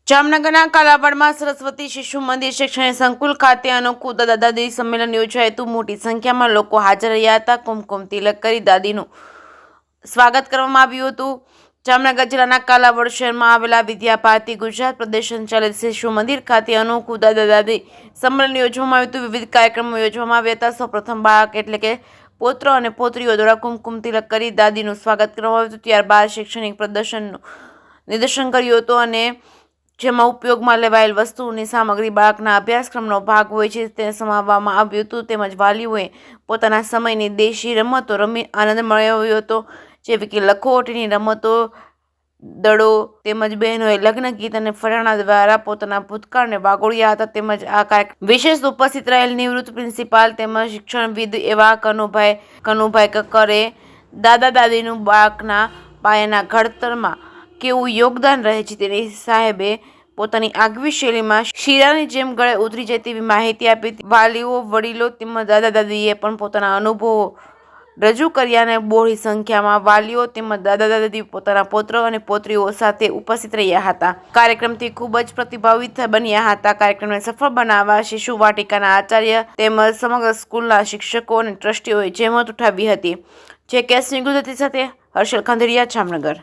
જામનગરના કાલાવાડમાં સરસ્વતી શિશુ મંદિર શૈક્ષણિક સંકુલ ખાતે અનોખું દાદા દાદી સંમેલન યોજાયું હતું। મોટી સંખ્યામાં લોકો હાજર રહ્યા હતા। કુમકુમ તિલક કરી દાદીનું સ્વાગત કરવામાં આવ્યું હતું। જામનગર જિલ્લાના કાલાવાડ શહેરમાં આવેલા વિદ્યા ભારતી ગુજરાત પ્રદેશ સંચાલિત શિશુ મંદિર ખાતે અનોખું દાદા દાદી સંમેલન યોજવામાં આવ્યું હતું। વિવિધ કાર્યક્રમો યોજવામાં આવ્યા હતા। સૌપ્રથમ બાળક એટલે કે પુત્ર અને પુત્રીઓ દ્વારા કુમકુમ તિલક કરી દાદીનું સ્વાગત કરવામાં આવ્યું હતું। ત્યારબાદ શૈક્ષણિક પ્રદર્શનનું નિદર્શન કર્યું હતું અને જેમાં ઉપયોગમાં લેવાયેલ વસ્તુઓની સામગ્રી બાળકના અભ્યાસક્રમનો ભાગ હોય છે તે સમાવવામાં આવ્યું હતું। તેમજ વાલીઓએ પોતાના સમયની દેશી રમતો રમી આનંદ મેળવ્યો હતો, જેવી કે લખોટીની રમતો, દડો તેમજ બહેનોએ લગ્ન ગીત અને ફટાણા દ્વારા પોતાના ભૂતકાળને વાગોળ્યા હતા। તેમજ આ કાર્યક્રમ વિશેષ ઉપસ્થિત રહેલ નિવૃત્ત પ્રિન્સિપાલ તેમજ શિક્ષણવિદ એવા કનુભાઈ કક્કરે દાદા દાદીનું બાળકના પાયાના ઘડતરમાં કેવું યોગદાન રહે છે તેની સાહેબે પોતાની આગવી શૈલીમાં શીરાની જેમ ગળે ઉતરી જાય તેવી માહિતી આપી। વાલીઓ, વડીલો તેમજ દાદા દાદીએ પણ પોતાના અનુભવો રજૂ કર્યા અને બહોળી સંખ્યામાં વાલીઓ તેમજ દાદા દાદી પોતાના પુત્ર અને પુત્રીઓ સાથે ઉપસ્થિત રહ્યા હતા। કાર્યક્રમથી ખૂબ જ પ્રતિભાવિત બન્યા હતા। કાર્યક્રમને સફળ બનાવવા શિશુ વાટિકાના આચાર્ય તેમજ સમગ્ર સ્કૂલના શિક્ષકો અને ટ્રસ્ટીઓએ જહેમત ઉઠાવી હતી। જે કેસની ગુજરાતી સાથે હર્ષલ ખાંધેરિયા, જામનગર।